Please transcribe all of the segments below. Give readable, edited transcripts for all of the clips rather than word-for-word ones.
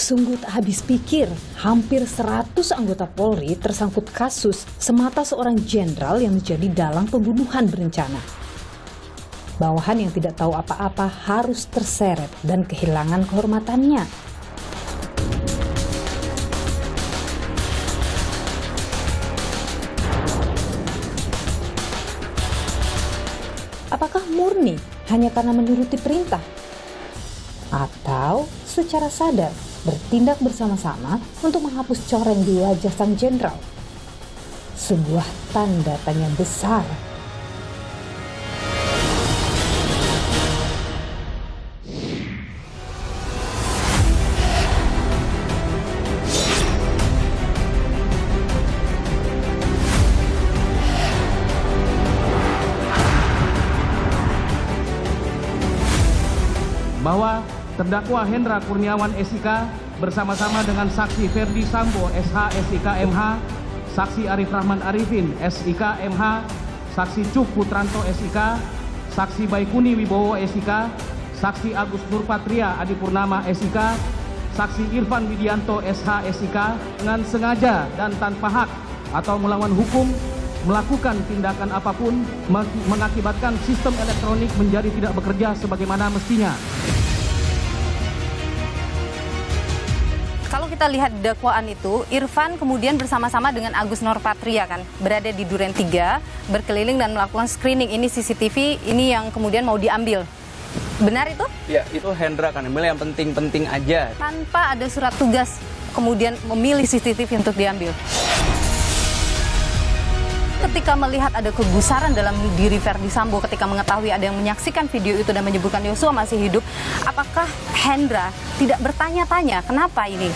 Sungguh tak habis pikir, hampir 100 anggota Polri tersangkut kasus semata seorang jenderal yang menjadi dalang pembunuhan berencana. Bawahan yang tidak tahu apa-apa harus terseret dan kehilangan kehormatannya. Apakah murni hanya karena menuruti perintah? Atau secara sadar bertindak bersama-sama untuk menghapus coreng di wajah sang jenderal? Sebuah tanda tanya besar. Bahwa terdakwa Hendra Kurniawan SIK bersama-sama dengan saksi Ferdi Sambo SH SIK MH, saksi Arif Rahman Arifin SIK MH, saksi Cuk Putranto SIK, saksi Baikuni Wibowo SIK, saksi Agus Nurpatria Adipurnama SIK, saksi Irfan Widianto SH SIK dengan sengaja dan tanpa hak atau melawan hukum melakukan tindakan apapun mengakibatkan sistem elektronik menjadi tidak bekerja sebagaimana mestinya. Kalau kita lihat dakwaan itu, Irfan kemudian bersama-sama dengan Agus Nurpatria kan berada di Duren 3, berkeliling dan melakukan screening. Ini CCTV, ini yang kemudian mau diambil. Benar itu? Ya, itu Hendra kan yang penting-penting aja. Tanpa ada surat tugas, kemudian memilih CCTV untuk diambil. Ketika melihat ada kegusaran dalam diri Ferdi Sambo ketika mengetahui ada yang menyaksikan video itu dan menyebutkan Yosua masih hidup, apakah Hendra tidak bertanya-tanya kenapa ini?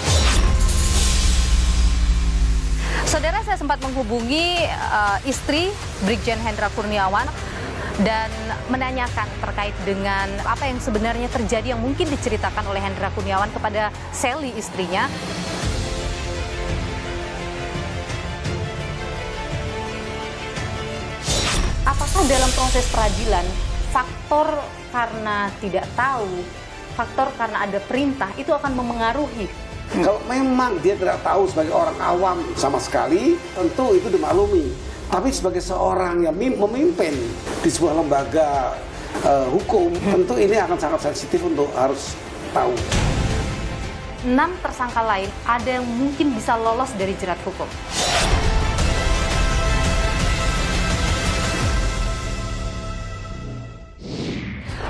Saudara, saya sempat menghubungi istri Brigjen Hendra Kurniawan dan menanyakan terkait dengan apa yang sebenarnya terjadi yang mungkin diceritakan oleh Hendra Kurniawan kepada Sally, istrinya. Apakah dalam proses peradilan faktor karena tidak tahu, faktor karena ada perintah itu akan memengaruhi? Kalau memang dia tidak tahu sebagai orang awam sama sekali, tentu itu dimaklumi. Tapi sebagai seorang yang memimpin di sebuah lembaga hukum, tentu ini akan sangat sensitif untuk harus tahu. 6 tersangka lain ada yang mungkin bisa lolos dari jerat hukum.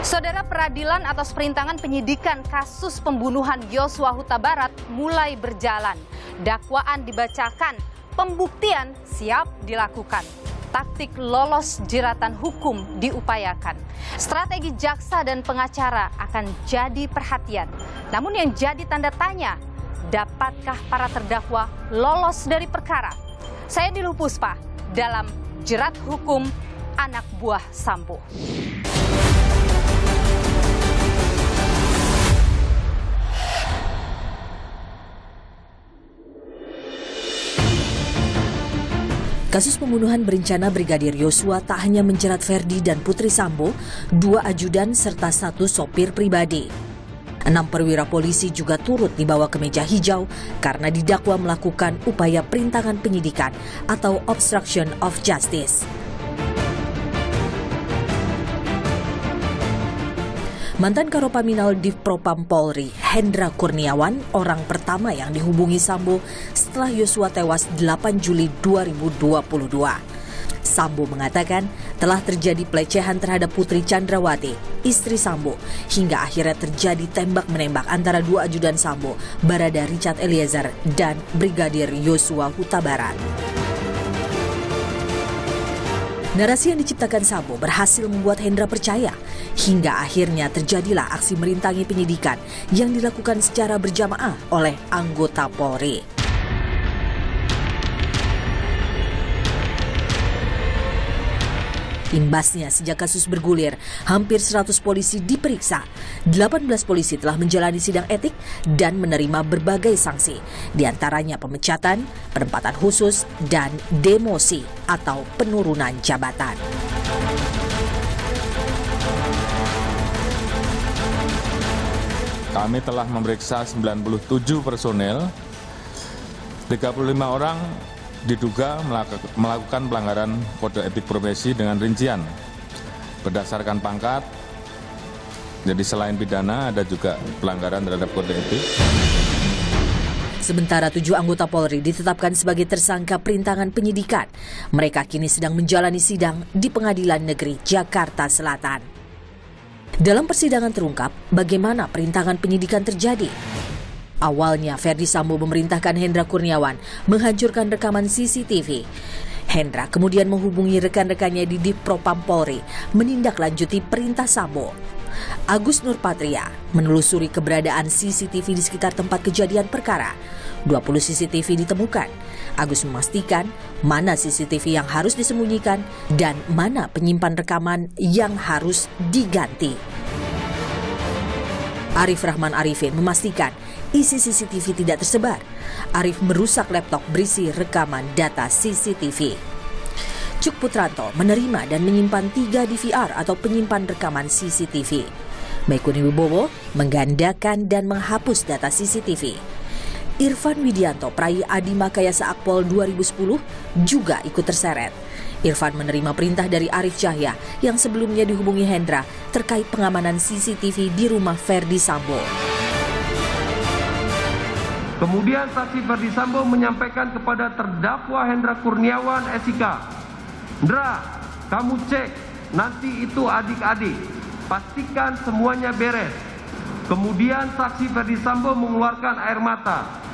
Saudara, peradilan atas perintangan penyidikan kasus pembunuhan Yosua Huta Barat mulai berjalan. Dakwaan dibacakan, pembuktian siap dilakukan. Taktik lolos jeratan hukum diupayakan. Strategi jaksa dan pengacara akan jadi perhatian. Namun yang jadi tanda tanya, dapatkah para terdakwa lolos dari perkara? Saya Diluh Puspa dalam Jerat Hukum Anak Buah Sambo. Kasus pembunuhan berencana Brigadir Yosua tak hanya menjerat Ferdi dan Putri Sambo, 2 ajudan serta 1 sopir pribadi. 6 perwira polisi juga turut dibawa ke meja hijau karena didakwa melakukan upaya perintangan penyidikan atau obstruction of justice. Mantan Karopaminal Divpropam Polri, Hendra Kurniawan, orang pertama yang dihubungi Sambo setelah Yosua tewas 8 Juli 2022. Sambo mengatakan telah terjadi pelecehan terhadap Putri Chandrawati, istri Sambo, hingga akhirnya terjadi tembak-menembak antara 2 ajudan Sambo, Barada Richard Eliezer dan Brigadir Yosua Huta Barat. Narasi yang diciptakan Sambo berhasil membuat Hendra percaya, hingga akhirnya terjadilah aksi merintangi penyidikan yang dilakukan secara berjamaah oleh anggota Polri. Imbasnya, sejak kasus bergulir, hampir 100 polisi diperiksa. 18 polisi telah menjalani sidang etik dan menerima berbagai sanksi, di antaranya pemecatan, penempatan khusus, dan demosi atau penurunan jabatan. kami telah memeriksa 97 personel, 35 orang diduga melakukan pelanggaran kode etik profesi dengan rincian berdasarkan pangkat. Jadi selain pidana ada juga pelanggaran terhadap kode etik. Sementara 7 anggota Polri ditetapkan sebagai tersangka perintangan penyidikan. Mereka kini sedang menjalani sidang di Pengadilan Negeri Jakarta Selatan. Dalam persidangan terungkap bagaimana perintangan penyidikan terjadi. Awalnya Ferdi Sambo memerintahkan Hendra Kurniawan menghancurkan rekaman CCTV. Hendra kemudian menghubungi rekan-rekannya di Divpropam Polri menindaklanjuti perintah Sambo. Agus Nurpatria menelusuri keberadaan CCTV di sekitar tempat kejadian perkara. 20 CCTV ditemukan. Agus memastikan mana CCTV yang harus disembunyikan dan mana penyimpan rekaman yang harus diganti. Arif Rahman Arifin memastikan isi CCTV tidak tersebar. Arif merusak laptop berisi rekaman data CCTV. Cuk Putranto menerima dan menyimpan 3 DVR atau penyimpan rekaman CCTV. Baikuni Wibowo menggandakan dan menghapus data CCTV. Irfan Widianto peraih Adi Makayasa Akpol 2010 juga ikut terseret. Irfan menerima perintah dari Arif Cahya yang sebelumnya dihubungi Hendra terkait pengamanan CCTV di rumah Ferdi Sambo. Kemudian saksi Ferdi Sambo menyampaikan kepada terdakwa Hendra Kurniawan SIK, "Hendra, kamu cek nanti itu adik-adik, pastikan semuanya beres." Kemudian saksi Ferdi Sambo mengeluarkan air mata.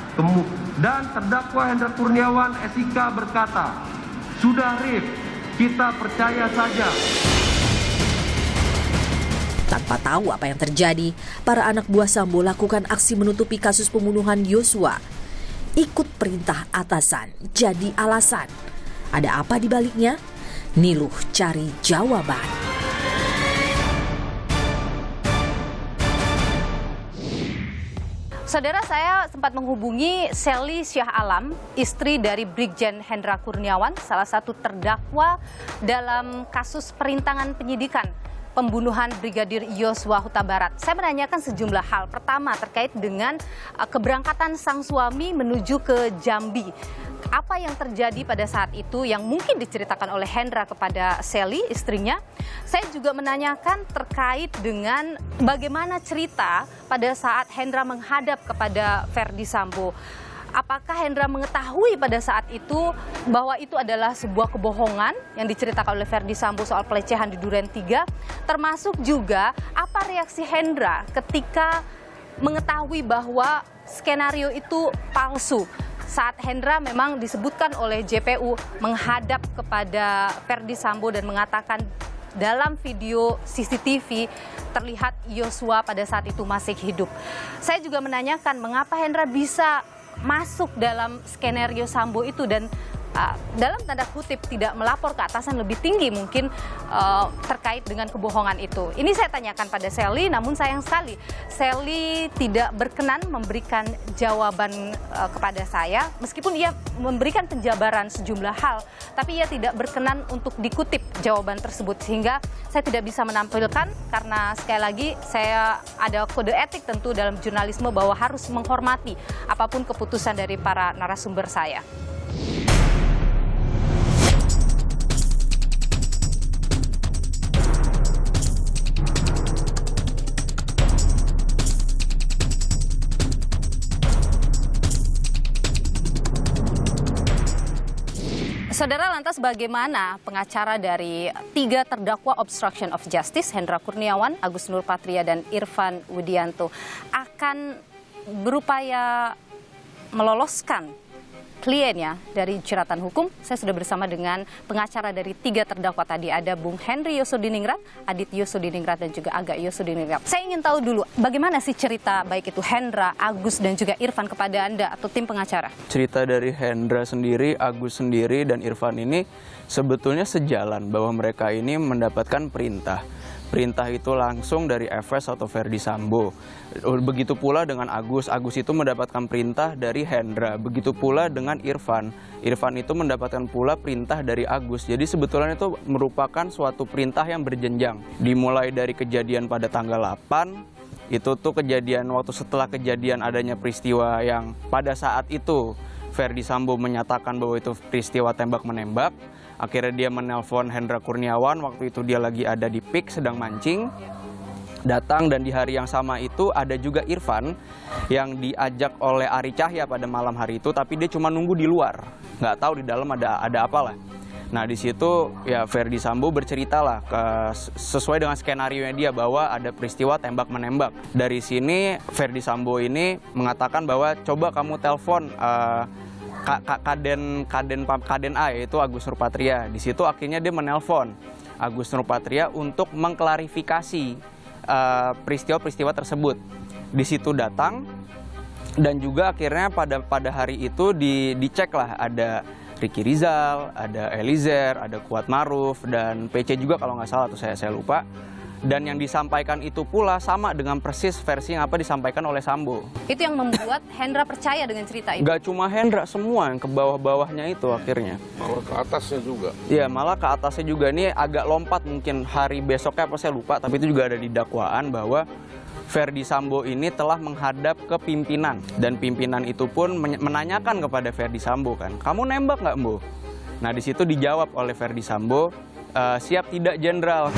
Dan terdakwa Hendra Kurniawan SIK berkata, "Sudah Rif, kita percaya saja." Tanpa tahu apa yang terjadi, para anak buah Sambo lakukan aksi menutupi kasus pembunuhan Yosua. Ikut perintah atasan jadi alasan. Ada apa di baliknya? Niluh cari jawaban. Saudara, saya sempat menghubungi Sally Syah Alam, istri dari Brigjen Hendra Kurniawan, salah satu terdakwa dalam kasus perintangan penyidikan pembunuhan Brigadir Yosua Huta Barat. Saya menanyakan sejumlah hal. Pertama, terkait dengan keberangkatan sang suami menuju ke Jambi. Apa yang terjadi pada saat itu yang mungkin diceritakan oleh Hendra kepada Sally, istrinya. Saya juga menanyakan terkait dengan bagaimana cerita pada saat Hendra menghadap kepada Ferdi Sambo. Apakah Hendra mengetahui pada saat itu bahwa itu adalah sebuah kebohongan yang diceritakan oleh Ferdi Sambo soal pelecehan di Duren 3? Termasuk juga apa reaksi Hendra ketika mengetahui bahwa skenario itu palsu? Saat Hendra memang disebutkan oleh JPU menghadap kepada Ferdi Sambo dan mengatakan dalam video CCTV terlihat Yosua pada saat itu masih hidup. Saya juga menanyakan mengapa Hendra bisa masuk dalam skenario Sambo itu dan dalam tanda kutip tidak melapor ke atasan lebih tinggi mungkin terkait dengan kebohongan itu. Ini saya tanyakan pada Sally, namun sayang sekali Sally tidak berkenan memberikan jawaban kepada saya, meskipun ia memberikan penjabaran sejumlah hal, tapi ia tidak berkenan untuk dikutip jawaban tersebut, sehingga saya tidak bisa menampilkan karena sekali lagi saya ada kode etik tentu dalam jurnalisme bahwa harus menghormati apapun keputusan dari para narasumber saya. Saudara, lantas bagaimana pengacara dari 3 terdakwa obstruction of justice, Hendra Kurniawan, Agus Nurpatria, dan Irfan Widianto akan berupaya meloloskan kliennya dari jeratan hukum? Saya sudah bersama dengan pengacara dari 3 terdakwa tadi. Ada Bung Henry Yosodiningrat, Adit Yosodiningrat, dan juga Aga Yosodiningrat. Saya ingin tahu dulu, bagaimana sih cerita baik itu Hendra, Agus, dan juga Irfan kepada Anda atau tim pengacara? Cerita dari Hendra sendiri, Agus sendiri, dan Irfan ini sebetulnya sejalan bahwa mereka ini mendapatkan perintah. Perintah itu langsung dari FS atau Ferdi Sambo. Begitu pula dengan Agus. Agus itu mendapatkan perintah dari Hendra. Begitu pula dengan Irfan. Irfan itu mendapatkan pula perintah dari Agus. Jadi sebetulnya itu merupakan suatu perintah yang berjenjang. Dimulai dari kejadian pada tanggal 8, Itu tuh kejadian waktu setelah kejadian adanya peristiwa yang pada saat itu Ferdi Sambo menyatakan bahwa itu peristiwa tembak-menembak. Akhirnya dia menelpon Hendra Kurniawan, waktu itu dia lagi ada di PIK sedang mancing. Datang, dan di hari yang sama itu ada juga Irfan yang diajak oleh Ari Cahya pada malam hari itu, tapi dia cuma nunggu di luar, nggak tahu di dalam ada apalah. Nah di situ ya Ferdi Sambo bercerita lah sesuai dengan skenario-nya dia bahwa ada peristiwa tembak menembak. Dari sini Ferdi Sambo ini mengatakan bahwa coba kamu telepon Kaden A, yaitu Agus Nurpatria. Di situ akhirnya dia menelpon Agus Nurpatria untuk mengklarifikasi peristiwa-peristiwa tersebut. Di situ datang, dan juga akhirnya pada hari itu dicek lah, ada Ricky Rizal, ada Eliezer, ada Kuat Maruf, dan PC juga kalau nggak salah, atau saya lupa. Dan yang disampaikan itu pula sama dengan persis versi yang apa disampaikan oleh Sambo. Itu yang membuat Hendra percaya dengan cerita itu? Nggak cuma Hendra, semua yang ke bawah-bawahnya itu akhirnya. Malah ke atasnya juga? Iya, malah ke atasnya juga. Ini agak lompat mungkin hari besoknya apa saya lupa, tapi itu juga ada di dakwaan bahwa Ferdi Sambo ini telah menghadap ke pimpinan. Dan pimpinan itu pun menanyakan kepada Ferdi Sambo kan, kamu nembak nggak, Mbo? Nah di situ dijawab oleh Ferdi Sambo, siap tidak, Jenderal.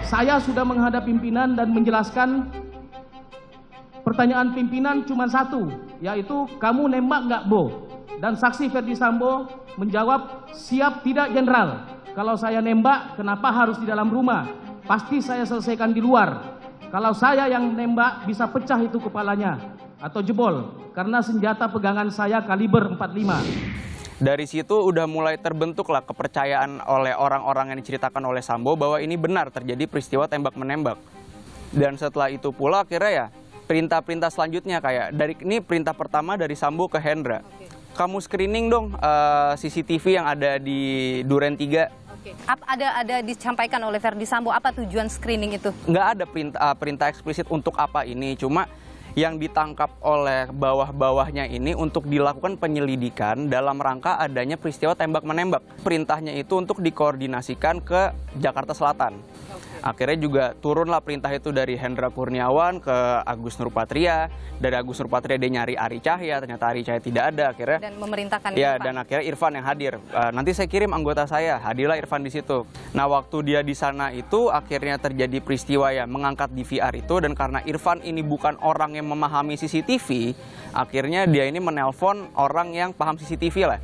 Saya sudah menghadap pimpinan dan menjelaskan pertanyaan pimpinan cuma satu, yaitu kamu nembak nggak, Bo? Dan saksi Ferdi Sambo menjawab, siap tidak, Jenderal. Kalau saya nembak, kenapa harus di dalam rumah? Pasti saya selesaikan di luar. Kalau saya yang nembak, bisa pecah itu kepalanya atau jebol, karena senjata pegangan saya kaliber 45. Dari situ udah mulai terbentuklah kepercayaan oleh orang-orang yang diceritakan oleh Sambo bahwa ini benar terjadi peristiwa tembak-menembak. Dan setelah itu pula akhirnya ya perintah-perintah selanjutnya kayak ini perintah pertama dari Sambo ke Hendra. Kamu screening dong CCTV yang ada di Duren 3. Ada disampaikan oleh Ferdi Sambo apa tujuan screening itu? Nggak ada perintah eksplisit untuk apa ini, cuma yang ditangkap oleh bawah-bawahnya ini untuk dilakukan penyelidikan dalam rangka adanya peristiwa tembak-menembak. Perintahnya itu untuk dikoordinasikan ke Jakarta Selatan. Akhirnya juga turunlah perintah itu dari Hendra Kurniawan ke Agus Nurpatria. Dari Agus Nurpatria dia nyari Ari Cahya, ternyata Ari Cahya tidak ada akhirnya. Dan memerintahkan ya, Irfan. Dan akhirnya Irfan yang hadir. Nanti saya kirim anggota saya, hadirlah Irfan di situ. Nah waktu dia di sana itu akhirnya terjadi peristiwa ya mengangkat DVR itu, dan karena Irfan ini bukan orang yang memahami CCTV, akhirnya dia ini menelpon orang yang paham CCTV lah.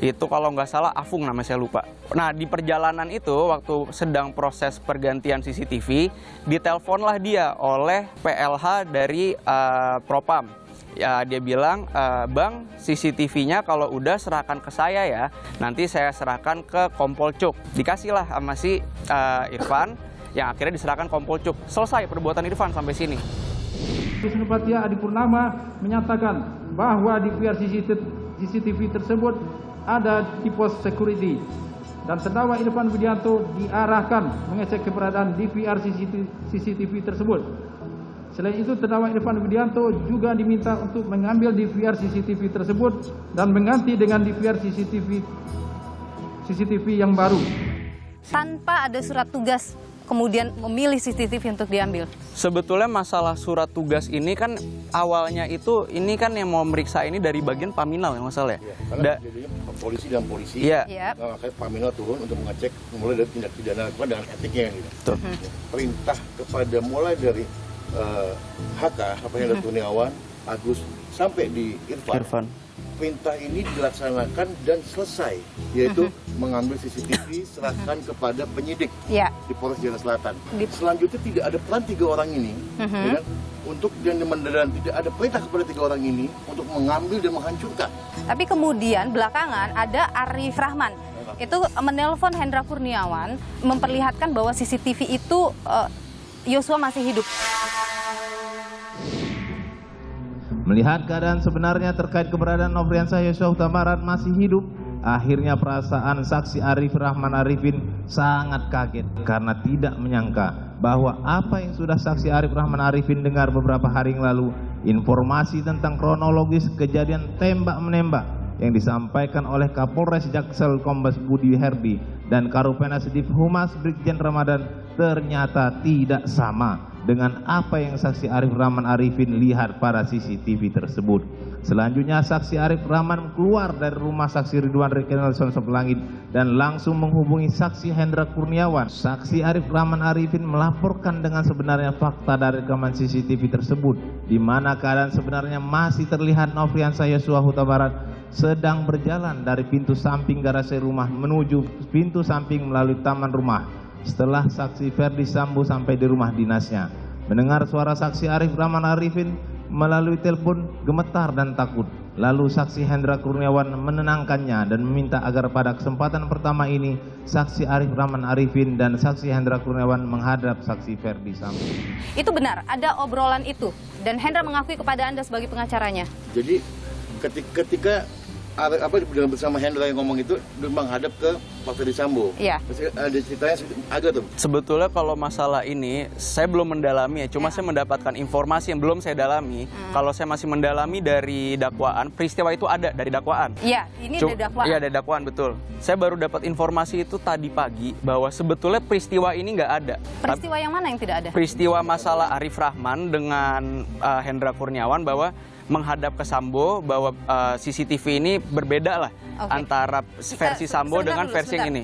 Itu kalau nggak salah Afung namanya, saya lupa. Nah di perjalanan itu waktu sedang proses pergantian CCTV, diteleponlah dia oleh PLH dari Propam. Ya dia bilang, Bang, CCTV-nya kalau udah serahkan ke saya ya, nanti saya serahkan ke Kompol Cuk. Dikasihlah sama si Irfan, yang akhirnya diserahkan Kompol Cuk. Selesai perbuatan Irfan sampai sini. Nurpatria Adi Purnama menyatakan bahwa DVR CCTV tersebut ada di pos security, dan terdakwa Irfan Widianto diarahkan mengecek keberadaan DVR CCTV tersebut. Selain itu, terdakwa Irfan Widianto juga diminta untuk mengambil DVR CCTV tersebut dan mengganti dengan DVR CCTV yang baru. Tanpa ada surat tugas, kemudian memilih CCTV untuk diambil. Sebetulnya masalah surat tugas ini kan awalnya itu, ini kan yang mau meriksa ini dari bagian Paminal yang masalah ya? Karena jadinya polisi dan polisi, makanya Paminal turun untuk mengecek mulai dari tindak pidana dengan etiknya gitu. Perintah kepada mulai dari HK, Hendra Kurniawan, Agus, sampai di Irfan. Perintah ini dilaksanakan dan selesai, yaitu mengambil CCTV, serahkan kepada penyidik di Polres Jakarta Selatan. Selanjutnya tidak ada peran 3 orang ini, ya kan? Untuk dan tidak ada perintah kepada 3 orang ini untuk mengambil dan menghancurkan. Tapi kemudian belakangan ada Arif Rahman, itu menelpon Hendra Kurniawan, memperlihatkan bahwa CCTV itu Yosua masih hidup. Melihat keadaan sebenarnya terkait keberadaan Nofriansah Yosua Huta Barat masih hidup, akhirnya perasaan saksi Arif Rahman Arifin sangat kaget karena tidak menyangka bahwa apa yang sudah saksi Arif Rahman Arifin dengar beberapa hari yang lalu, informasi tentang kronologis kejadian tembak-menembak yang disampaikan oleh Kapolres Jaksel Kombes Budi Herdi dan Karopenmas Div Humas Brigjen Ramadan ternyata tidak sama dengan apa yang saksi Arif Rahman Arifin lihat pada CCTV tersebut. Selanjutnya saksi Arif Rahman keluar dari rumah saksi Ridwan Rekenelson Sopelangit dan langsung menghubungi saksi Hendra Kurniawan. Saksi Arif Rahman Arifin melaporkan dengan sebenarnya fakta dari rekaman CCTV tersebut, di mana keadaan sebenarnya masih terlihat Nofriansah Yosua Huta Barat sedang berjalan dari pintu samping garasi rumah menuju pintu samping melalui taman rumah. Setelah saksi Ferdi Sambo sampai di rumah dinasnya, mendengar suara saksi Arif Rahman Arifin melalui telepon gemetar dan takut. Lalu saksi Hendra Kurniawan menenangkannya dan meminta agar pada kesempatan pertama ini saksi Arif Rahman Arifin dan saksi Hendra Kurniawan menghadap saksi Ferdi Sambo. Itu benar, ada obrolan itu dan Hendra mengakui kepada Anda sebagai pengacaranya. Jadi ketika dengan bersama Hendra yang ngomong itu menghadap ke Pak Ferdi Sambo. Iya. Ada ceritanya agak tuh. Sebetulnya kalau masalah ini saya belum mendalami ya, cuma saya mendapatkan informasi yang belum saya dalami. Kalau saya masih mendalami dari dakwaan, peristiwa itu ada dari dakwaan. Iya, ini dari dakwaan. Iya, dari dakwaan, betul. Saya baru dapat informasi itu tadi pagi bahwa sebetulnya peristiwa ini nggak ada. Peristiwa yang mana yang tidak ada? Peristiwa masalah Arif Rahman dengan Hendra Kurniawan bahwa menghadap ke Sambo, bahwa CCTV ini berbeda lah antara versi Sambo dengan versi yang ini.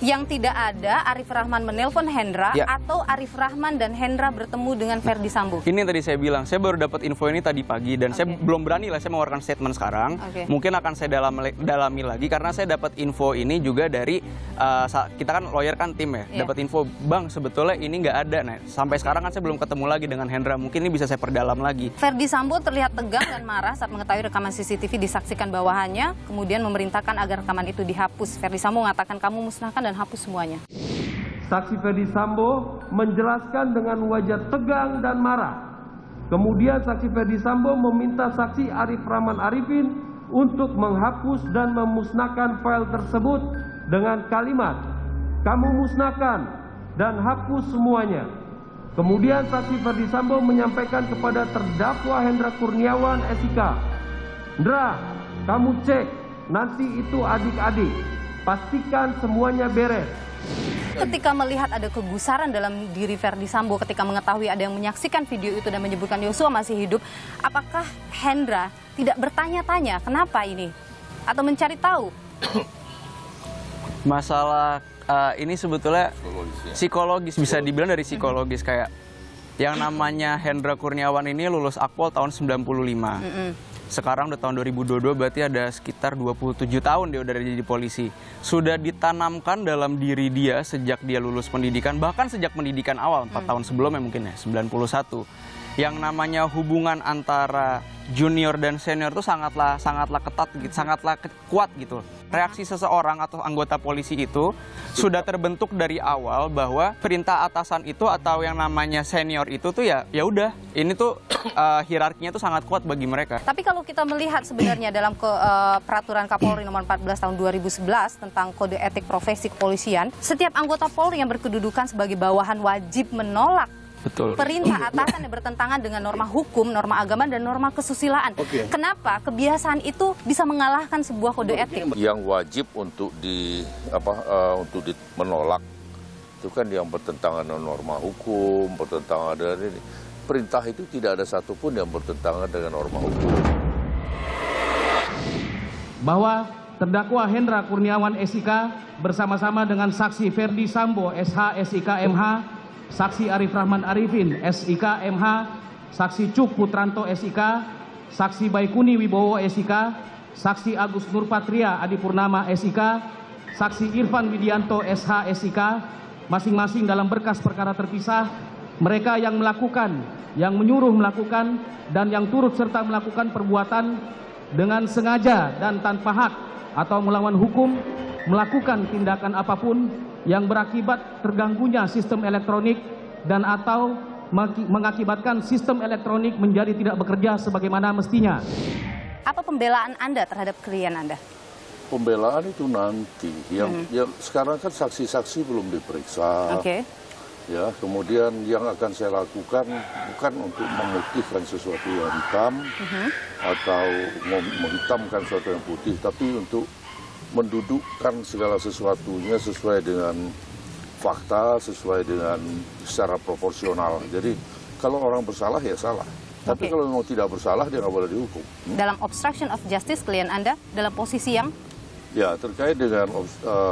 Yang tidak ada Arif Rahman menelpon Hendra atau Arif Rahman dan Hendra bertemu dengan Ferdi Sambo. Ini yang tadi saya bilang, saya baru dapat info ini tadi pagi dan saya belum berani lah saya mengeluarkan statement sekarang. Mungkin akan saya dalami lagi karena saya dapat info ini juga dari kita kan lawyer kan tim ya. Dapat info, Bang, sebetulnya ini nggak ada. Nah, sampai sekarang kan saya belum ketemu lagi dengan Hendra. Mungkin ini bisa saya perdalam lagi. Ferdi Sambo terlihat tegang dan marah saat mengetahui rekaman CCTV disaksikan bawahannya, kemudian memerintahkan agar rekaman itu dihapus. Ferdi Sambo mengatakan, kamu musnahkan dan hapus semuanya. Saksi Ferdi Sambo menjelaskan dengan wajah tegang dan marah. Kemudian saksi Ferdi Sambo meminta saksi Arif Rahman Arifin untuk menghapus dan memusnahkan file tersebut dengan kalimat, kamu musnahkan dan hapus semuanya. Kemudian saksi Ferdi Sambo menyampaikan kepada terdakwa Hendra Kurniawan SIK, Hendra, kamu cek, nanti itu adik-adik. Pastikan semuanya beres. Ketika melihat ada kegusaran dalam diri Ferdi Sambo ketika mengetahui ada yang menyaksikan video itu dan menyebutkan Yosua masih hidup, apakah Hendra tidak bertanya-tanya kenapa ini? Atau mencari tahu? Masalah ini sebetulnya psikologis, bisa dibilang dari psikologis. Kayak yang namanya Hendra Kurniawan ini lulus Akpol tahun 95. Sekarang udah tahun 2022, berarti ada sekitar 27 tahun dia udah jadi polisi. Sudah ditanamkan dalam diri dia sejak dia lulus pendidikan, bahkan sejak pendidikan awal, 4 tahun sebelumnya mungkin ya, 91. Yang namanya hubungan antara junior dan senior itu sangatlah ketat, sangatlah kuat gitu. Reaksi seseorang atau anggota polisi itu sudah terbentuk dari awal bahwa perintah atasan itu atau yang namanya senior itu tuh ya udah, ini tuh hierarkinya tuh sangat kuat bagi mereka. Tapi kalau kita melihat sebenarnya dalam peraturan Kapolri nomor 14 tahun 2011 tentang kode etik profesi kepolisian, setiap anggota Polri yang berkedudukan sebagai bawahan wajib menolak perintah atasan yang bertentangan dengan norma hukum, norma agama, dan norma kesusilaan. Kenapa kebiasaan itu bisa mengalahkan sebuah kode etik? Yang wajib untuk menolak itu kan yang bertentangan dengan norma hukum, bertentangan dengan ini. Perintah itu tidak ada satupun yang bertentangan dengan norma hukum. Bahwa terdakwa Hendra Kurniawan SIK bersama-sama dengan saksi Ferdi Sambo SH SIK MH, saksi Arif Rahman Arifin SIK MH, saksi Cuk Putranto SIK, saksi Baikuni Wibowo SIK, saksi Agus Nurpatria Adipurnama SIK, saksi Irfan Widianto SH SIK, masing-masing dalam berkas perkara terpisah. Mereka yang melakukan, yang menyuruh melakukan, dan yang turut serta melakukan perbuatan dengan sengaja dan tanpa hak atau melawan hukum, melakukan tindakan apapun yang berakibat terganggunya sistem elektronik dan atau mengakibatkan sistem elektronik menjadi tidak bekerja sebagaimana mestinya. Apa pembelaan Anda terhadap klien Anda? Pembelaan itu nanti, yang sekarang kan saksi-saksi belum diperiksa. Ya, kemudian yang akan saya lakukan bukan untuk memutihkan sesuatu yang hitam atau menghitamkan sesuatu yang putih, tapi untuk mendudukkan segala sesuatunya sesuai dengan fakta, sesuai dengan secara proporsional. Jadi kalau orang bersalah ya salah. Tapi kalau memang tidak bersalah dia nggak boleh dihukum. Dalam obstruction of justice, klien Anda dalam posisi yang? Ya, terkait dengan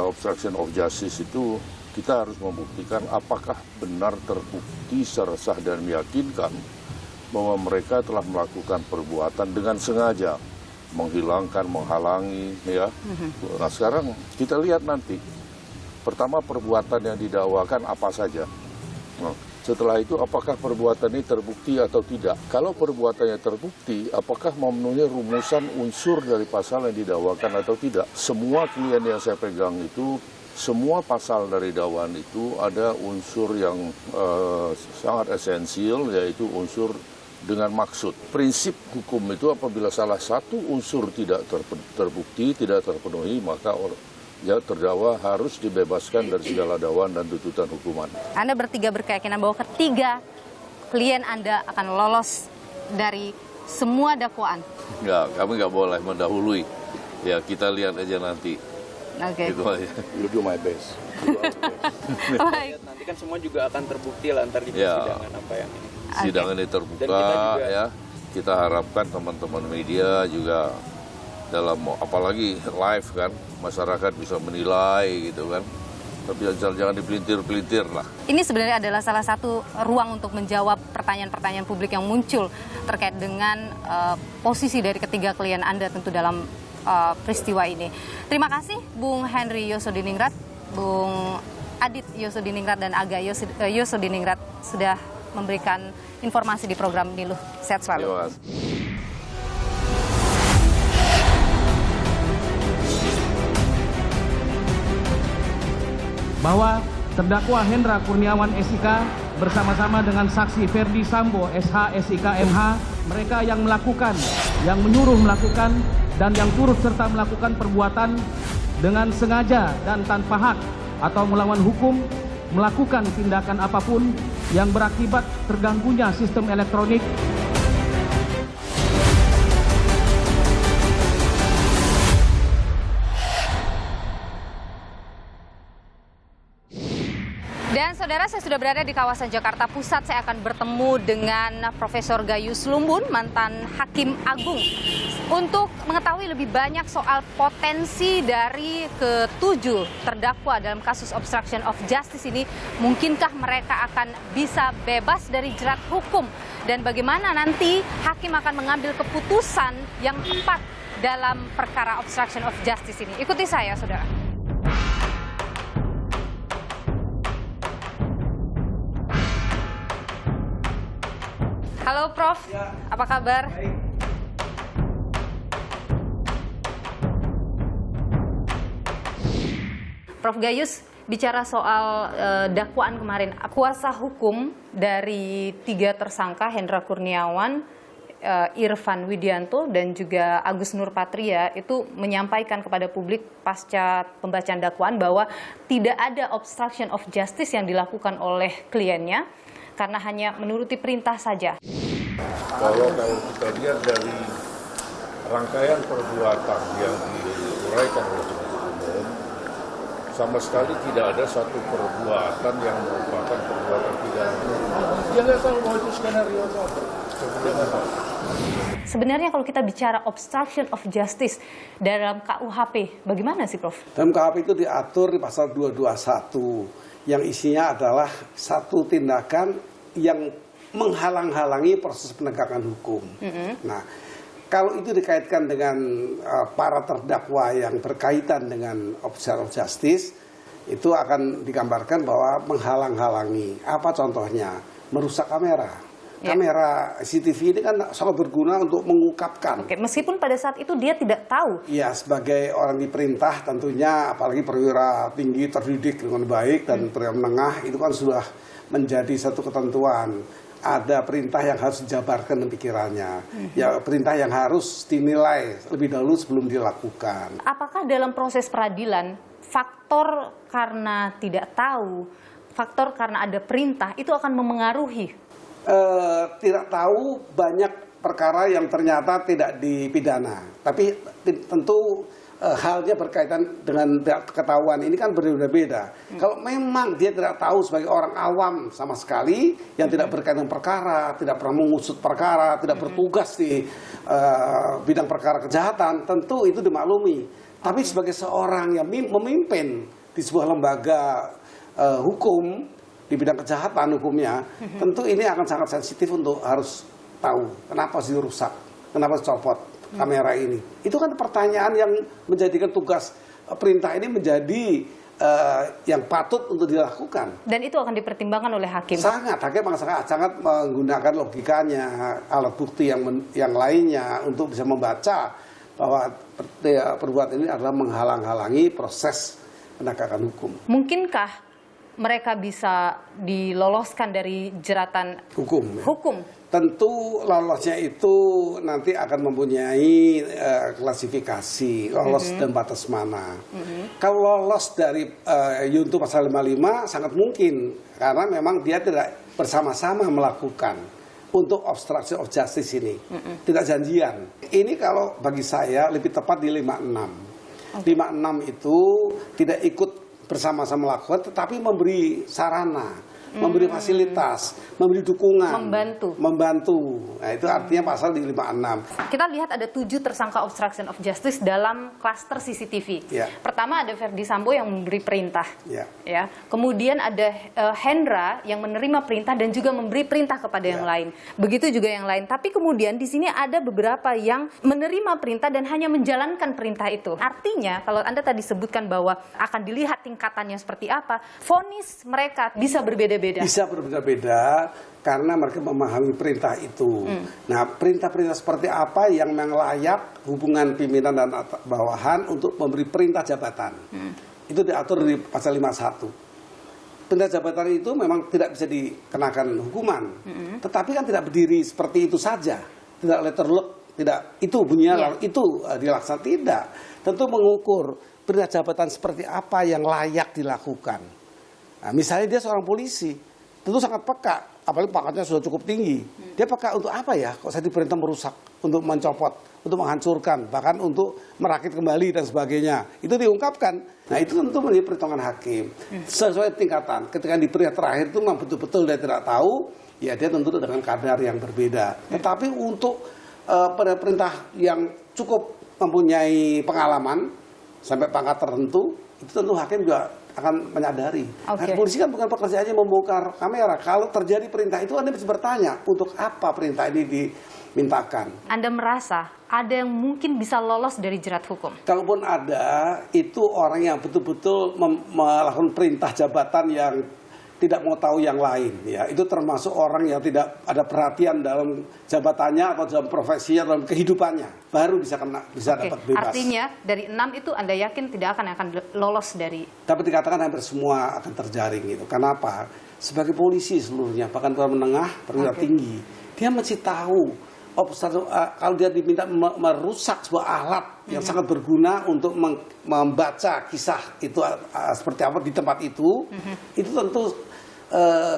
obstruction of justice itu kita harus membuktikan apakah benar terbukti secara sah dan meyakinkan bahwa mereka telah melakukan perbuatan dengan sengaja, menghilangkan, menghalangi, ya. Nah sekarang kita lihat nanti, pertama perbuatan yang didakwakan apa saja. Nah, setelah itu apakah perbuatan ini terbukti atau tidak. Kalau perbuatannya terbukti, apakah memenuhi rumusan unsur dari pasal yang didakwakan atau tidak. Semua klien yang saya pegang itu, semua pasal dari dakwaan itu ada unsur yang sangat esensial, yaitu unsur dengan maksud. Prinsip hukum itu apabila salah satu unsur tidak terbukti, tidak terpenuhi, maka ya terdakwa harus dibebaskan dari segala dakwaan dan tuntutan hukuman. Anda bertiga berkeyakinan bahwa ketiga klien Anda akan lolos dari semua dakwaan? Ya, kami nggak boleh mendahului. Ya, kita lihat aja nanti. Oke. Itu aja. You do my best. Nanti kan semua juga akan terbukti lah ntar di persidangan apa yang ini. Sidang ini terbuka, ya. Kita harapkan teman-teman media juga dalam, apalagi live kan, masyarakat bisa menilai gitu kan. Tapi jangan dipelintir-pelintir lah. Ini sebenarnya adalah salah satu ruang untuk menjawab pertanyaan-pertanyaan publik yang muncul terkait dengan posisi dari ketiga klien Anda tentu dalam peristiwa ini. Terima kasih Bung Henry Yosodiningrat, Bung Adit Yosodiningrat dan Aga Yosodiningrat sudah memberikan informasi di program Niluh. Sehat selalu. Terima kasih. Bahwa terdakwa Hendra Kurniawan SIK bersama-sama dengan saksi Ferdi Sambo SH SIK MH, mereka yang melakukan, yang menyuruh melakukan, dan yang turut serta melakukan perbuatan dengan sengaja dan tanpa hak atau melawan hukum, melakukan tindakan apapun yang berakibat terganggunya sistem elektronik Dan saudara, saya sudah berada di kawasan Jakarta Pusat. Saya akan bertemu dengan Profesor Gayus Lumbun, mantan Hakim Agung, untuk mengetahui lebih banyak soal potensi dari ketujuh terdakwa dalam kasus obstruction of justice ini. Mungkinkah mereka akan bisa bebas dari jerat hukum? Dan bagaimana nanti hakim akan mengambil keputusan yang tepat dalam perkara obstruction of justice ini? Ikuti saya, saudara. Halo Prof, apa kabar? Baik. Prof Gayus, bicara soal dakwaan kemarin, kuasa hukum dari tiga tersangka Hendra Kurniawan, Irfan Widianto, dan juga Agus Nurpatria itu menyampaikan kepada publik pasca pembacaan dakwaan bahwa tidak ada obstruction of justice yang dilakukan oleh kliennya, karena hanya menuruti perintah saja. Kalau kita lihat dari rangkaian perbuatan yang diuraikan oleh penuntut umum, sama sekali tidak ada satu perbuatan yang merupakan perbuatan pidana. Dia nggak tahu bahwa itu skenario apa. Sebenarnya kalau kita bicara obstruction of justice dalam KUHP, bagaimana sih Prof? Dalam KUHP itu diatur di pasal 221 yang isinya adalah satu tindakan yang menghalang-halangi proses penegakan hukum. Nah, kalau itu dikaitkan dengan para terdakwa yang berkaitan dengan obstruction of justice, itu akan digambarkan bahwa menghalang-halangi. Apa contohnya? Merusak kamera. Kamera CCTV ini kan sangat berguna untuk mengungkapkan. Oke, meskipun pada saat itu dia tidak tahu. Ya, sebagai orang diperintah tentunya, apalagi perwira tinggi terdidik dengan baik dan perwira menengah, itu kan sudah menjadi satu ketentuan. Ada perintah yang harus dijabarkan dalam pikirannya. Ya, perintah yang harus dinilai lebih dahulu sebelum dilakukan. Apakah dalam proses peradilan faktor karena tidak tahu, faktor karena ada perintah itu akan memengaruhi? Tidak tahu, banyak perkara yang ternyata tidak dipidana. Tapi tentu halnya berkaitan dengan ketahuan ini kan berbeda-beda. Kalau memang dia tidak tahu sebagai orang awam sama sekali yang tidak berkaitan perkara, tidak pernah mengusut perkara, tidak bertugas di bidang perkara kejahatan, tentu itu dimaklumi. Tapi sebagai seorang yang memimpin di sebuah lembaga hukum di bidang kejahatan hukumnya, tentu ini akan sangat sensitif untuk harus tahu kenapa sih rusak, kenapa copot kamera ini. Itu kan pertanyaan yang menjadikan tugas perintah ini menjadi yang patut untuk dilakukan. Dan itu akan dipertimbangkan oleh hakim. Hakim sangat menggunakan logikanya, alat bukti yang lainnya untuk bisa membaca bahwa perbuatan ini adalah menghalang-halangi proses penegakan hukum. Mungkinkah mereka bisa diloloskan dari jeratan hukum? Tentu lolosnya itu nanti akan mempunyai klasifikasi, lolos dan batas mana. Kalau lolos dari Yunto pasal 55 sangat mungkin, karena memang dia tidak bersama-sama melakukan untuk obstruction of justice ini. Tidak janjian. Ini kalau bagi saya lebih tepat di 56. 56 itu tidak ikut bersama-sama melakukan, tetapi memberi sarana, memberi fasilitas, memberi dukungan, membantu. Nah, itu artinya pasal di 56. Kita lihat ada 7 tersangka obstruction of justice dalam klaster CCTV. Pertama ada Ferdi Sambo yang memberi perintah. Ya. Kemudian ada Hendra yang menerima perintah dan juga memberi perintah kepada yang lain. Begitu juga yang lain. Tapi kemudian di sini ada beberapa yang menerima perintah dan hanya menjalankan perintah itu. Artinya kalau Anda tadi sebutkan bahwa akan dilihat tingkatannya seperti apa, vonis mereka bisa berbeda-beda. Bisa berbeda-beda karena mereka memahami perintah itu. Nah, perintah-perintah seperti apa yang memang layak hubungan pimpinan dan bawahan untuk memberi perintah jabatan. Itu diatur di pasal 51. Perintah jabatan itu memang tidak bisa dikenakan hukuman. Tetapi kan tidak berdiri seperti itu saja. Tidak letterlock, tidak itu bunyinya lalu itu dilaksanakan, tidak. Tentu mengukur perintah jabatan seperti apa yang layak dilakukan. Nah, misalnya dia seorang polisi, tentu sangat peka, apalagi pangkatnya sudah cukup tinggi. Dia peka untuk apa ya? Kok saya diperintah merusak, untuk mencopot, untuk menghancurkan, bahkan untuk merakit kembali dan sebagainya. Itu diungkapkan. Nah, itu tentu menjadi perhitungan hakim. Sesuai tingkatan. Ketika di perintah terakhir itu memang betul-betul dia tidak tahu, ya dia tentu dengan kadar yang berbeda. Tetapi untuk perintah yang cukup mempunyai pengalaman sampai pangkat tertentu, itu tentu hakim juga akan menyadari. Nah, polisi kan bukan pekerjaannya membongkar kamera. Kalau terjadi perintah itu, Anda bisa bertanya, untuk apa perintah ini dimintakan? Anda merasa ada yang mungkin bisa lolos dari jerat hukum? Kalaupun ada, itu orang yang betul-betul melakukan perintah jabatan yang tidak mau tahu yang lain. Ya, itu termasuk orang yang tidak ada perhatian dalam jabatannya atau dalam profesinya, dalam kehidupannya. Baru bisa dapat bebas. Artinya dari 6 itu Anda yakin tidak akan lolos dari? Dapat dikatakan hampir semua akan terjaring gitu. Kenapa? Sebagai polisi seluruhnya, bahkan perwira menengah, perwira tinggi, dia mesti tahu kalau dia diminta merusak sebuah alat yang sangat berguna untuk membaca kisah itu seperti apa di tempat itu tentu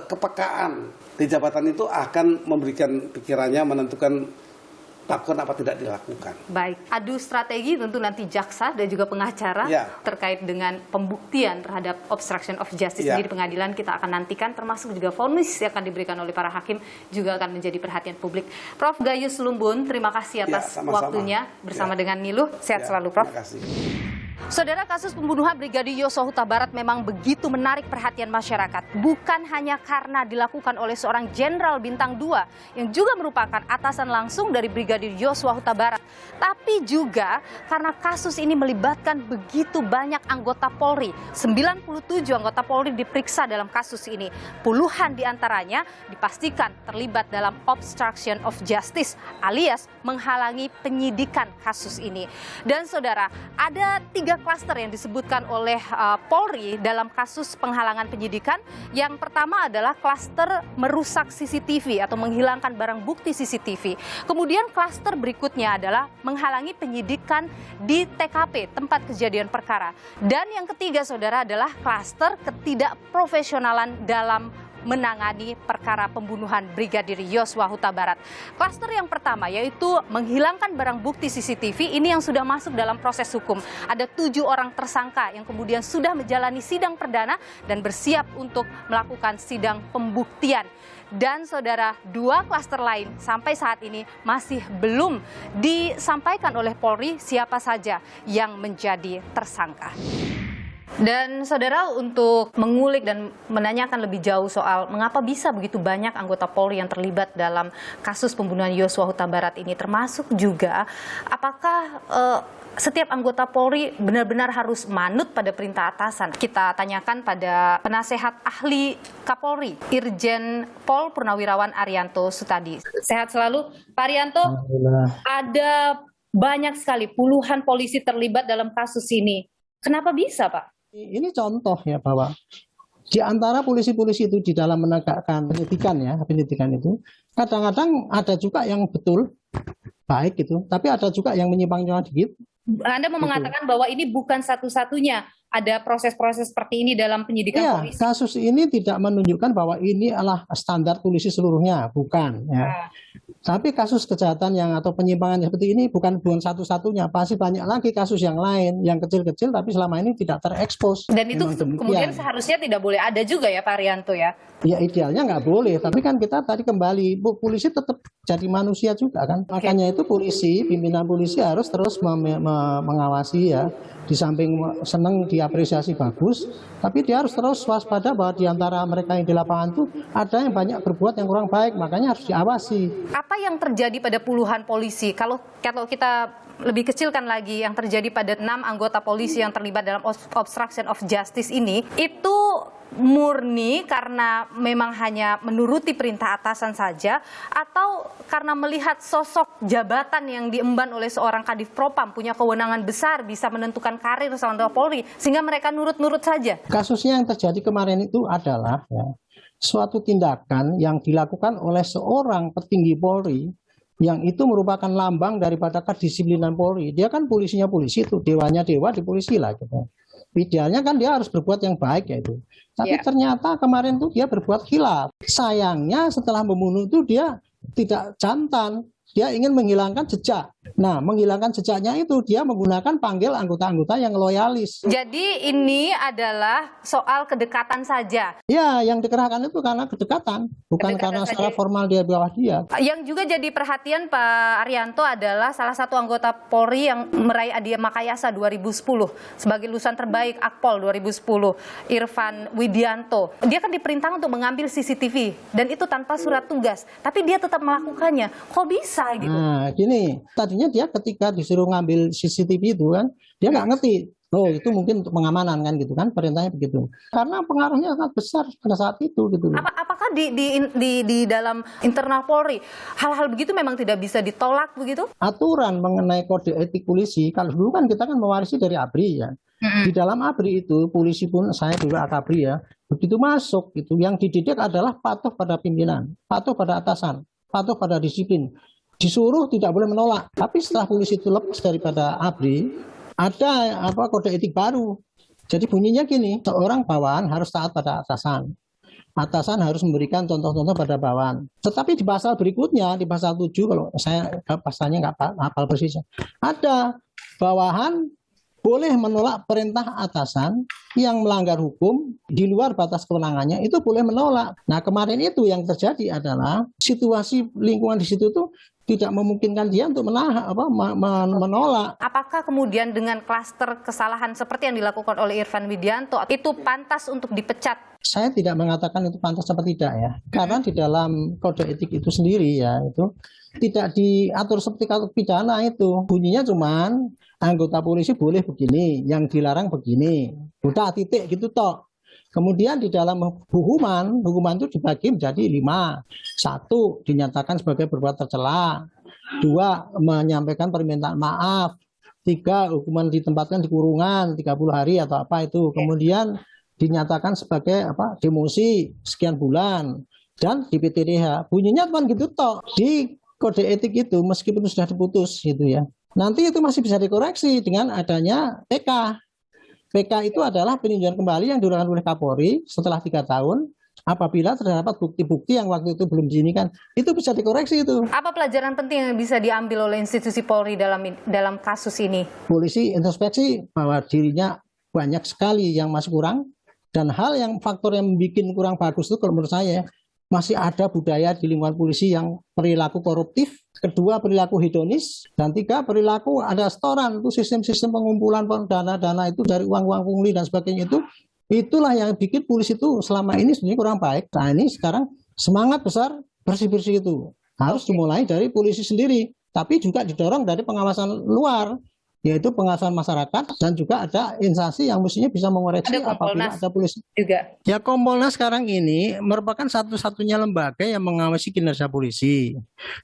kepekaan di jabatan itu akan memberikan pikirannya menentukan lakukan apa tidak dilakukan. Baik, adu strategi tentu nanti jaksa dan juga pengacara terkait dengan pembuktian terhadap obstruction of justice di pengadilan kita akan nantikan, termasuk juga vonis yang akan diberikan oleh para hakim juga akan menjadi perhatian publik. Prof. Gayus Lumbun, terima kasih atas waktunya bersama dengan Niluh. Sehat selalu, Prof. Terima kasih. Saudara, kasus pembunuhan Brigadir Yosua Huta Barat memang begitu menarik perhatian masyarakat. Bukan hanya karena dilakukan oleh seorang jenderal bintang 2 yang juga merupakan atasan langsung dari Brigadir Yosua Huta Barat, tapi juga karena kasus ini melibatkan begitu banyak anggota Polri. 97 anggota Polri diperiksa dalam kasus ini. Puluhan diantaranya dipastikan terlibat dalam obstruction of justice alias menghalangi penyidikan kasus ini. Dan saudara, ada 3 klaster yang disebutkan oleh Polri dalam kasus penghalangan penyidikan. Yang pertama adalah klaster merusak CCTV atau menghilangkan barang bukti CCTV. Kemudian klaster berikutnya adalah menghalangi penyidikan di TKP, tempat kejadian perkara. Dan yang ketiga, saudara, adalah klaster ketidakprofesionalan dalam menangani perkara pembunuhan Brigadir Yosua Huta Barat. Klaster yang pertama yaitu menghilangkan barang bukti CCTV, ini yang sudah masuk dalam proses hukum. Ada 7 orang tersangka yang kemudian sudah menjalani sidang perdana dan bersiap untuk melakukan sidang pembuktian. Dan saudara, 2 klaster lain sampai saat ini masih belum disampaikan oleh Polri siapa saja yang menjadi tersangka. Dan saudara, untuk mengulik dan menanyakan lebih jauh soal mengapa bisa begitu banyak anggota Polri yang terlibat dalam kasus pembunuhan Yosua Huta Barat ini, termasuk juga apakah setiap anggota Polri benar-benar harus manut pada perintah atasan. Kita tanyakan pada penasehat ahli Kapolri, Irjen Pol Purnawirawan Arianto Sutadi. Sehat selalu, Pak Arianto. Ada banyak sekali puluhan polisi terlibat dalam kasus ini. Kenapa bisa, Pak? Ini contoh ya, bahwa di antara polisi-polisi itu di dalam menegakkan penyidikan itu, kadang-kadang ada juga yang betul baik gitu, tapi ada juga yang menyimpang-nyimpang dikit. Anda mau mengatakan bahwa ini bukan satu-satunya ada proses-proses seperti ini dalam penyidikan polisi? Kasus ini tidak menunjukkan bahwa ini adalah standar polisi seluruhnya, bukan. Ya. Tapi kasus kejahatan yang atau penyimpangan seperti ini bukan satu-satunya, pasti banyak lagi kasus yang lain, yang kecil-kecil tapi selama ini tidak terekspos. Dan itu kemudian seharusnya tidak boleh ada juga ya, Pak Arianto ya? Ya idealnya nggak boleh, tapi kan kita tadi kembali, polisi tetap jadi manusia juga kan. Makanya itu polisi, pimpinan polisi harus terus mengawasi ya. Di samping senang diapresiasi bagus, tapi dia harus terus waspada bahwa di antara mereka yang di lapangan itu ada yang banyak berbuat yang kurang baik, makanya harus diawasi. Apa yang terjadi pada puluhan polisi? Kalau kita lebih kecilkan lagi yang terjadi pada 6 anggota polisi yang terlibat dalam obstruction of justice ini, itu murni karena memang hanya menuruti perintah atasan saja, atau karena melihat sosok jabatan yang diemban oleh seorang Kadif Propam punya kewenangan besar, bisa menentukan karir seorang Polri, sehingga mereka nurut-nurut saja? Kasusnya yang terjadi kemarin itu adalah suatu tindakan yang dilakukan oleh seorang petinggi Polri yang itu merupakan lambang daripada kedisiplinan Polri. Dia kan polisinya polisi itu, dewanya dewa di polisi lah gitu. Idealnya kan dia harus berbuat yang baik ya itu. Tapi ternyata kemarin tuh dia berbuat khilaf. Sayangnya setelah membunuh itu dia tidak jantan. Dia ingin menghilangkan jejak. Nah, menghilangkan jejaknya itu dia menggunakan panggil anggota-anggota yang loyalis. Jadi ini adalah soal kedekatan saja? Ya, yang dikerahkan itu karena kedekatan. Bukan karena secara formal dia bawah dia. Yang juga jadi perhatian Pak Arianto adalah salah satu anggota Polri yang meraih Hadiah Makayasa 2010 sebagai lulusan terbaik Akpol 2010, Irfan Widianto. Dia kan diperintahkan untuk mengambil CCTV dan itu tanpa surat tugas, tapi dia tetap melakukannya. Kok bisa gitu? Nah, gini, tadinya dia ketika disuruh ngambil CCTV itu kan, dia nggak ngerti. Oh, itu mungkin untuk pengamanan kan gitu kan, perintahnya begitu. Karena pengaruhnya sangat besar pada saat itu gitu. Apakah di dalam internal Polri hal-hal begitu memang tidak bisa ditolak begitu? Aturan mengenai kode etik polisi, kalau dulu kan kita kan mewarisi dari ABRI ya. Di dalam ABRI itu polisi pun, saya dulu AKABRI ya, begitu masuk gitu, yang dididik adalah patuh pada pimpinan, patuh pada atasan, patuh pada disiplin. Disuruh tidak boleh menolak. Tapi setelah polisi itu lepas daripada ABRI, ada kode etik baru. Jadi bunyinya gini, seorang bawahan harus taat pada atasan. Atasan harus memberikan contoh-contoh pada bawahan. Tetapi di pasal berikutnya, di pasal 7, kalau saya pasalnya nggak hafal persisnya, ada bawahan boleh menolak perintah atasan yang melanggar hukum di luar batas kewenangannya, itu boleh menolak. Nah, kemarin itu yang terjadi adalah situasi lingkungan di situ tuh tidak memungkinkan dia untuk menolak. Apakah kemudian dengan klaster kesalahan seperti yang dilakukan oleh Irfan Widianto itu pantas untuk dipecat? Saya tidak mengatakan itu pantas atau tidak ya. Karena di dalam kode etik itu sendiri ya, itu tidak diatur seperti kalau pidana itu. Bunyinya cuman anggota polisi boleh begini, yang dilarang begini. Udah titik gitu toh. Kemudian di dalam hukuman itu dibagi menjadi 5. 1, dinyatakan sebagai berbuat tercela. 2, menyampaikan permintaan maaf. 3, hukuman ditempatkan di kurungan 30 hari atau apa itu. Kemudian dinyatakan sebagai demosi sekian bulan dan di PTDH. Bunyinya cuma gitu toh. Di kode etik itu meskipun sudah diputus gitu ya. Nanti itu masih bisa dikoreksi dengan adanya PK. PK itu adalah peninjauan kembali yang dilakukan oleh Kapolri setelah 3 tahun Apabila terdapat bukti-bukti yang waktu itu belum diinikan, itu bisa dikoreksi itu. Apa pelajaran penting yang bisa diambil oleh institusi Polri dalam kasus ini? Polisi introspeksi bahwa dirinya banyak sekali yang masih kurang, dan hal yang faktor yang membuat kurang bagus itu kalau menurut saya masih ada budaya di lingkungan polisi yang perilaku koruptif, kedua perilaku hedonis, dan tiga perilaku ada setoran, itu sistem-sistem pengumpulan dana-dana itu dari uang-uang pungli dan sebagainya itu, itulah yang bikin polisi itu selama ini sebenarnya kurang baik. Nah ini sekarang semangat besar bersih-bersih itu harus dimulai dari polisi sendiri, tapi juga didorong dari pengawasan luar, yaitu pengawasan masyarakat, dan juga ada instansi yang mestinya bisa mengoreksi apabila ada polisi. Juga. Ya, Kompolnas sekarang ini merupakan satu-satunya lembaga yang mengawasi kinerja polisi.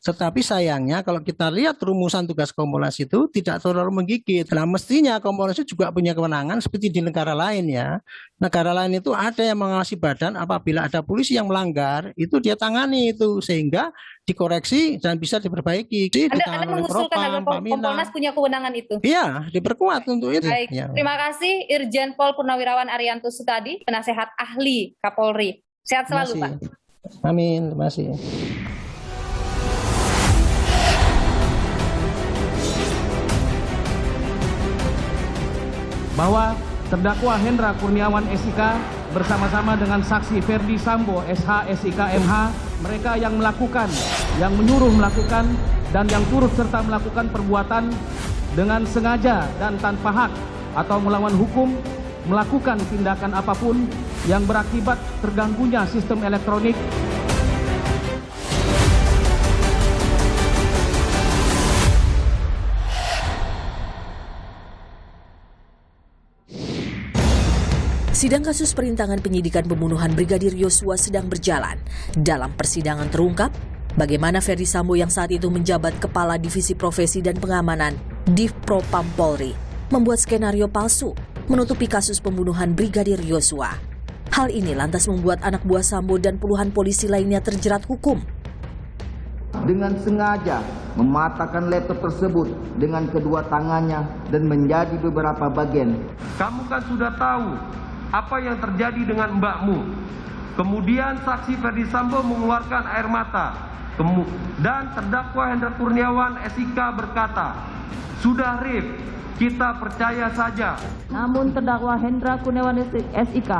Tetapi sayangnya kalau kita lihat rumusan tugas Kompolnas itu tidak terlalu menggigit. Nah, mestinya Kompolnas itu juga punya kewenangan seperti di negara lain ya. Negara lain itu ada yang mengawasi badan, apabila ada polisi yang melanggar, itu dia tangani itu sehingga dikoreksi dan bisa diperbaiki. Anda mengusulkan agar Kompolnas punya kewenangan itu? Iya, diperkuat untuk itu. Baik, ya. Terima kasih Irjen Pol Purnawirawan Arianto Sutadi, penasehat ahli Kapolri. Sehat selalu, Pak. Amin, terima kasih. Bahwa terdakwa Hendra Kurniawan SIK bersama-sama dengan saksi Ferdi Sambo SH SIK MH, mereka yang melakukan, yang menyuruh melakukan, dan yang turut serta melakukan perbuatan dengan sengaja dan tanpa hak atau melawan hukum, melakukan tindakan apapun yang berakibat terganggunya sistem elektronik Sidang kasus perintangan penyidikan pembunuhan Brigadir Yosua sedang berjalan. Dalam persidangan terungkap bagaimana Ferdi Sambo yang saat itu menjabat Kepala Divisi Profesi dan Pengamanan Div Propam Polri membuat skenario palsu menutupi kasus pembunuhan Brigadir Yosua. Hal ini lantas membuat anak buah Sambo dan puluhan polisi lainnya terjerat hukum. Dengan sengaja mematahkan laptop tersebut dengan kedua tangannya dan menjadi beberapa bagian. Kamu kan sudah tahu apa yang terjadi dengan mbakmu. Kemudian saksi Ferdi Sambo mengeluarkan air mata. Dan terdakwa Hendra Kurniawan SIK berkata, "Sudah Rif, kita percaya saja." Namun terdakwa Hendra Kurniawan SIK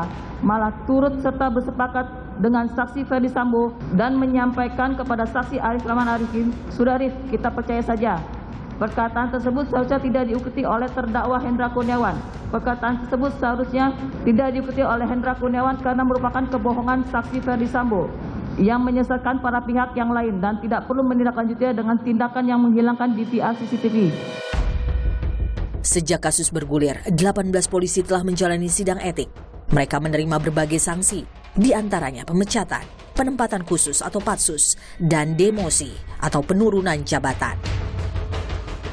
malah turut serta bersepakat dengan saksi Ferdi Sambo dan menyampaikan kepada saksi Arif Rahman Arifin, "Sudah Rif, kita percaya saja." Perkataan tersebut seharusnya tidak diikuti oleh terdakwa Hendra Kurniawan. Perkataan tersebut seharusnya tidak diikuti oleh Hendra Kurniawan karena merupakan kebohongan saksi Ferdi Sambo yang menyesatkan para pihak yang lain dan tidak perlu menindaklanjutinya dengan tindakan yang menghilangkan DVR CCTV. Sejak kasus bergulir, 18 polisi telah menjalani sidang etik. Mereka menerima berbagai sanksi, di antaranya pemecatan, penempatan khusus atau patsus, dan demosi atau penurunan jabatan.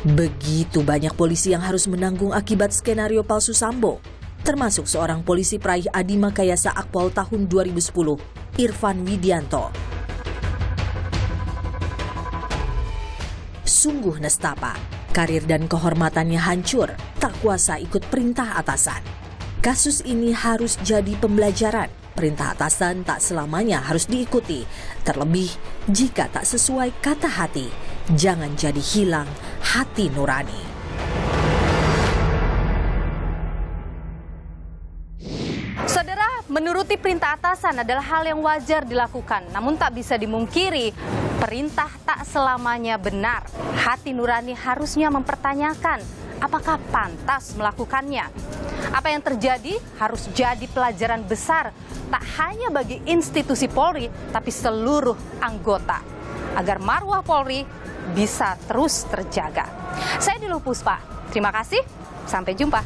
Begitu banyak polisi yang harus menanggung akibat skenario palsu Sambo, termasuk seorang polisi peraih Adi Makayasa Akpol tahun 2010, Irfan Widianto. Sungguh nestapa, karir dan kehormatannya hancur, tak kuasa ikut perintah atasan. Kasus ini harus jadi pembelajaran. Perintah atasan tak selamanya harus diikuti, terlebih jika tak sesuai kata hati. Jangan jadi hilang hati nurani. Saudara, menuruti perintah atasan adalah hal yang wajar dilakukan. Namun tak bisa dimungkiri, perintah tak selamanya benar. Hati nurani harusnya mempertanyakan apakah pantas melakukannya. Apa yang terjadi harus jadi pelajaran besar, tak hanya bagi institusi Polri, tapi seluruh anggota, agar marwah Polri bisa terus terjaga. Saya Diluh Puspa, terima kasih, sampai jumpa.